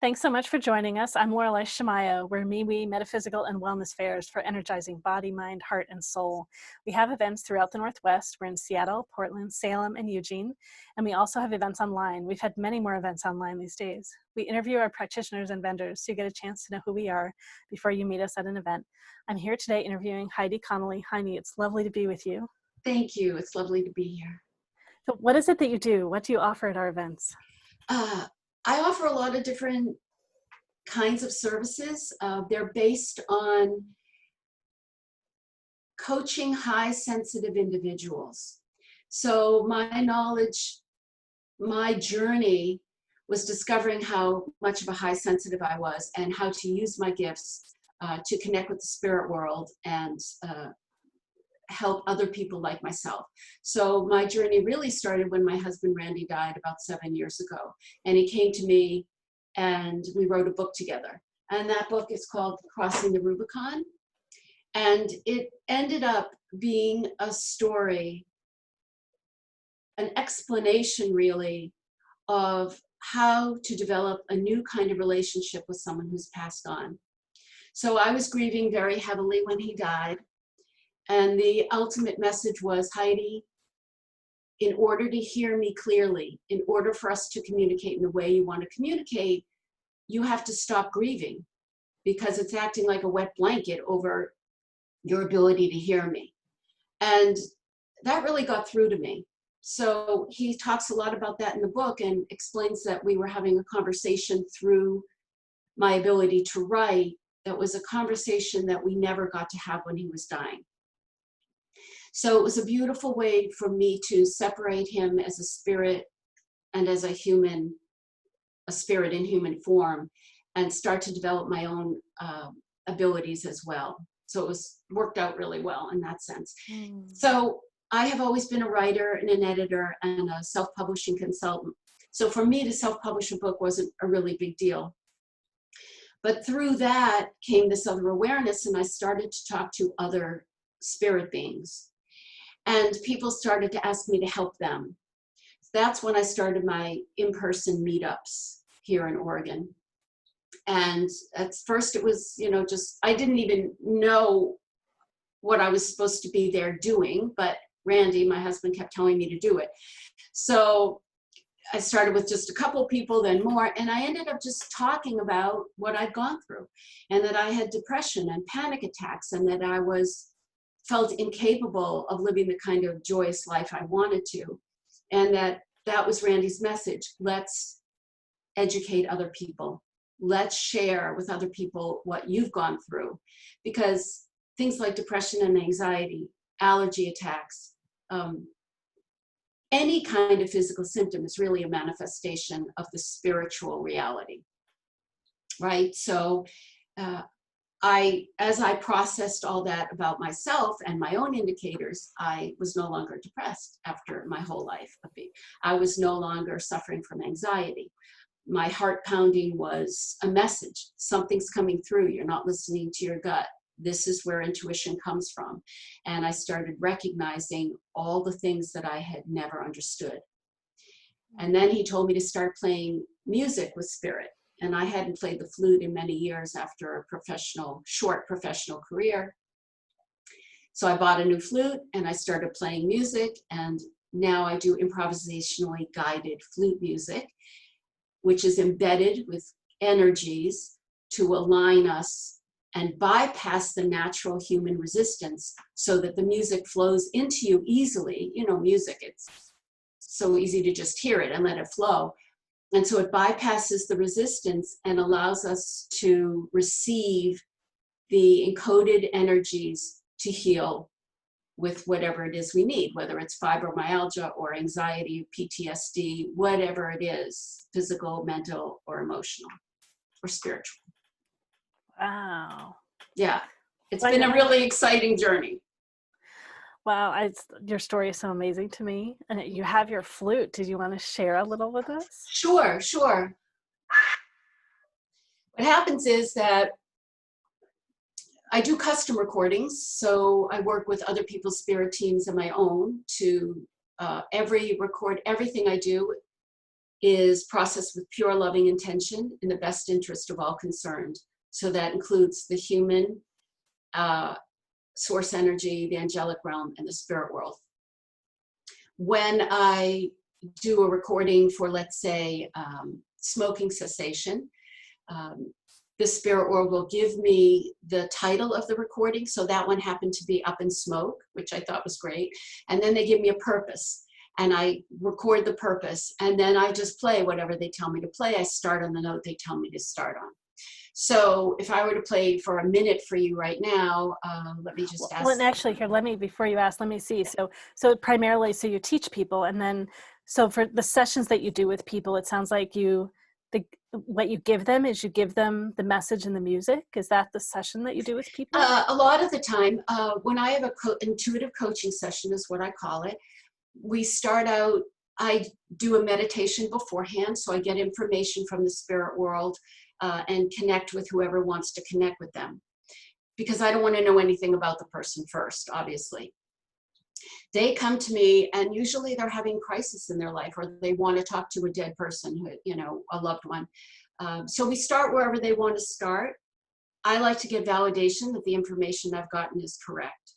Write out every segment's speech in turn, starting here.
Thanks so much for joining us. I'm Lorelei Shamayo. We're MeWe Metaphysical and Wellness Fairs for energizing body, mind, heart, and soul. We have events throughout the Northwest. We're in Seattle, Portland, Salem, and Eugene. And we also have events online. We've had many more events online these days. We interview our practitioners and vendors so you get a chance to know who we are before you meet us at an event. I'm here today interviewing Heidi Connolly. Heidi, it's lovely to be with you. Thank you. It's lovely to be here. So what is it that you do? What do you offer at our events? I offer a lot of different kinds of services. They're based on coaching high sensitive individuals. So my knowledge, my journey was discovering how much of a high sensitive I was and how to use my gifts to connect with the spirit world and help other people like myself. So my journey really started when my husband Randy died about 7 years ago. And he came to me and we wrote a book together. And that book is called Crossing the Rubicon. And it ended up being a story, an explanation really, of how to develop a new kind of relationship with someone who's passed on. So I was grieving very heavily when he died. And the ultimate message was, Heidi, in order to hear me clearly, in order for us to communicate in the way you want to communicate, you have to stop grieving because it's acting like a wet blanket over your ability to hear me. And that really got through to me. So he talks a lot about that in the book and explains that we were having a conversation through my ability to write that was a conversation that we never got to have when he was dying. So it was a beautiful way for me to separate him as a spirit and as a human, a spirit in human form, and start to develop my own abilities as well. So it was worked out really well in that sense. So I have always been a writer and an editor and a self-publishing consultant. So for me to self-publish a book wasn't a really big deal. But through that came this other awareness, and I started to talk to other spirit beings. And people started to ask me to help them. That's when I started my in-person meetups here in Oregon. And at first it was, just, I didn't even know what I was supposed to be there doing, but Randy, my husband, kept telling me to do it. So I started with just a couple people, then more, and I ended up just talking about what I'd gone through, and that I had depression and panic attacks, and that I felt incapable of living the kind of joyous life I wanted to. And that was Randy's message. Let's educate other people. Let's share with other people what you've gone through. Because things like depression and anxiety, allergy attacks, any kind of physical symptom is really a manifestation of the spiritual reality, right? So as I processed all that about myself and my own indicators, I was no longer depressed after my whole life. I was no longer suffering from anxiety. My heart pounding was a message. Something's coming through. You're not listening to your gut. This is where intuition comes from. And I started recognizing all the things that I had never understood. And then he told me to start playing music with spirit. And I hadn't played the flute in many years after a short professional career. So I bought a new flute and I started playing music. And now I do improvisationally guided flute music, which is embedded with energies to align us and bypass the natural human resistance so that the music flows into you easily. Music, it's so easy to just hear it and let it flow. And so it bypasses the resistance and allows us to receive the encoded energies to heal with whatever it is we need, whether it's fibromyalgia or anxiety, PTSD, whatever it is, physical, mental, or emotional, or spiritual. Wow. Yeah, it's been a really exciting journey. Wow, your story is so amazing to me. And you have your flute. Did you want to share a little with us? Sure. What happens is that I do custom recordings. So I work with other people's spirit teams and my own to record everything I do is processed with pure loving intention in the best interest of all concerned. So that includes the human, source energy, the angelic realm, and the spirit world. When I do a recording for, let's say, smoking cessation, the spirit world will give me the title of the recording. So that one happened to be Up in Smoke, which I thought was great. And then they give me a purpose, and I record the purpose, and then I just play whatever they tell me to play. I start on the note they tell me to start on. So if I were to play for a minute for you right now, let me just ask. Well, and actually here, before you ask, let me see. So primarily, so you teach people, and then, so for the sessions that you do with people, it sounds like what you give them is you give them the message and the music. Is that the session that you do with people? A lot of the time, when I have a intuitive coaching session is what I call it, we start out, I do a meditation beforehand, so I get information from the spirit world and connect with whoever wants to connect with them. Because I don't want to know anything about the person first, obviously. They come to me, and usually they're having crisis in their life, or they want to talk to a dead person, who, you know, a loved one. So we start wherever they want to start. I like to get validation that the information I've gotten is correct.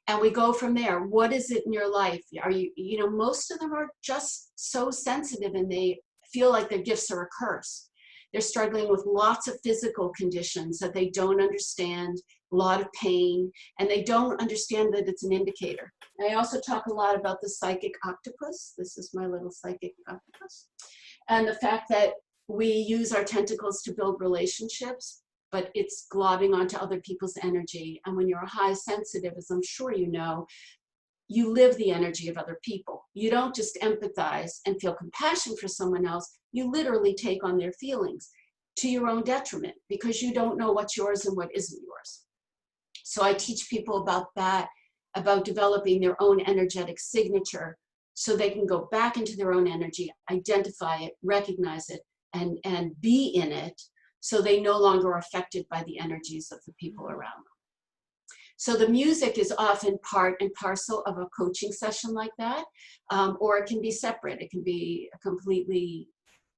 And we go from there. What is it in your life? Are you know, most of them are just so sensitive, and they feel like their gifts are a curse. They're struggling with lots of physical conditions that they don't understand, a lot of pain, and they don't understand that it's an indicator. I also talk a lot about the Psychic Octopus. This is my little Psychic Octopus. And the fact that we use our tentacles to build relationships, but it's globbing onto other people's energy. And when you're a high sensitive, as I'm sure you know, you live the energy of other people. You don't just empathize and feel compassion for someone else. You literally take on their feelings to your own detriment, because you don't know what's yours and what isn't yours. So I teach people about that, about developing their own energetic signature so they can go back into their own energy, identify it, recognize it, and be in it, so they no longer are affected by the energies of the people around them. So the music is often part and parcel of a coaching session like that, or it can be separate. It can be a completely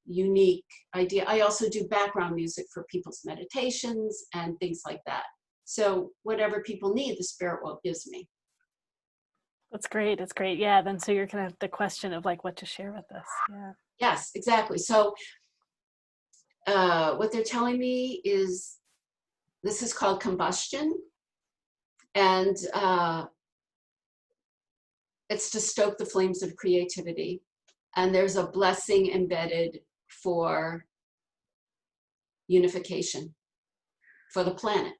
unique idea. I also do background music for people's meditations and things like that. So whatever people need, the spirit world gives me. That's great. It's great. Yeah. Then so you're kind of the question of like what to share with us. Yeah. Yes, exactly. So what they're telling me is this is called combustion. And it's to stoke the flames of creativity. And there's a blessing embedded for unification for the planet.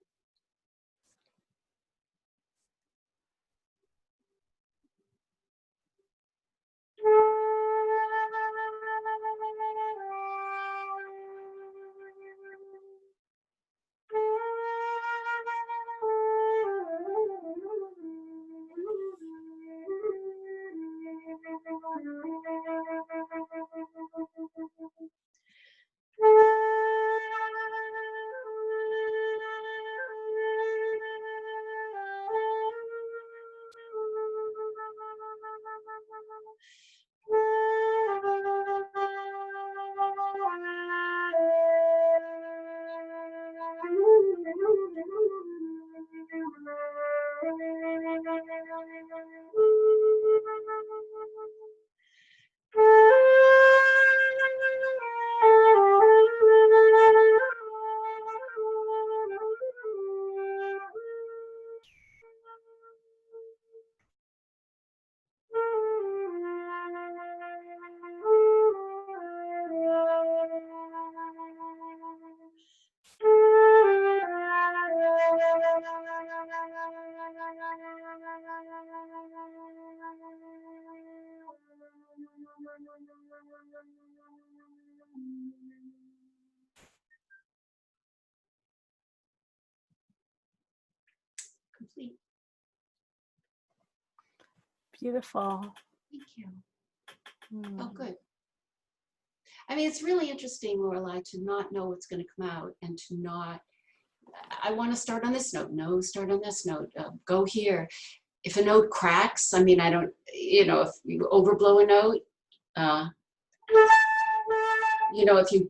Complete. Beautiful. Thank you. Oh, good. I mean, it's really interesting, Lorelei, to not know what's going to come out, and to not, I want to start on this note. No, start on this note. Go here. If a note cracks, I mean, I don't, you know, if you overblow a note, you know, if you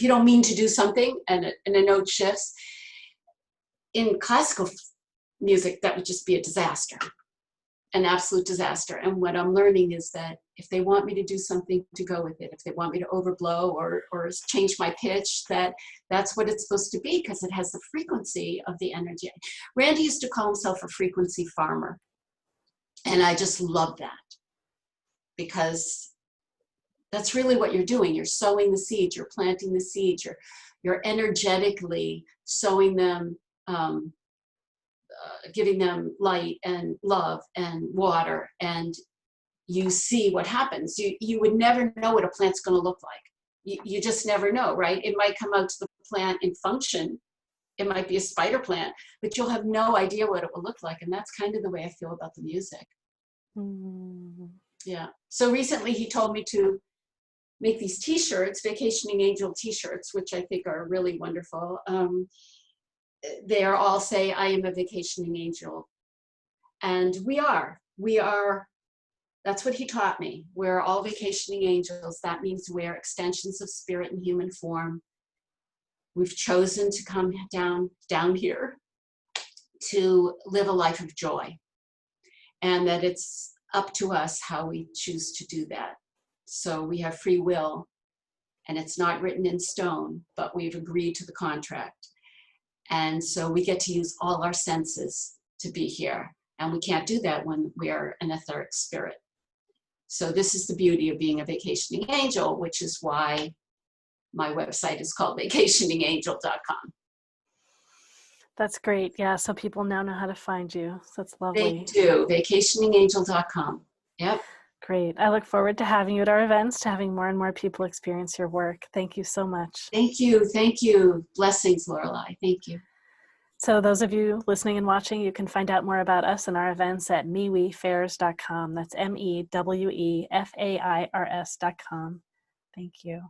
don't mean to do something and a note shifts, in classical music, that would just be a disaster, an absolute disaster. And what I'm learning is that if they want me to do something, to go with it. If they want me to overblow or change my pitch, that's what it's supposed to be, because it has the frequency of the energy. Randy used to call himself a frequency farmer. And I just love that, because that's really what you're doing. You're sowing the seeds, you're planting the seeds, you're energetically sowing them, giving them light and love and water, and you see what happens. You would never know what a plant's going to look like. You just never know, right? It might come out to the plant in function. It might be a spider plant, but you'll have no idea what it will look like. And that's kind of the way I feel about the music. Mm. Yeah. So recently he told me to make these t-shirts, Vacationing Angel t-shirts, which I think are really wonderful. They are all say, I am a vacationing angel. And we are, that's what he taught me. We're all vacationing angels. That means we're extensions of spirit in human form. We've chosen to come down here to live a life of joy. And that it's up to us how we choose to do that. So we have free will, and it's not written in stone, but we've agreed to the contract. And so we get to use all our senses to be here. And we can't do that when we are an etheric spirit. So this is the beauty of being a vacationing angel, which is why my website is called vacationingangel.com. That's great. Yeah, so people now know how to find you. So that's lovely. They do, vacationingangel.com. Yep. Great. I look forward to having you at our events, to having more and more people experience your work. Thank you so much. Thank you. Thank you. Blessings, Lorelei. Thank you. So those of you listening and watching, you can find out more about us and our events at MeWeFairs.com. That's MEWEFAIRS.com. Thank you.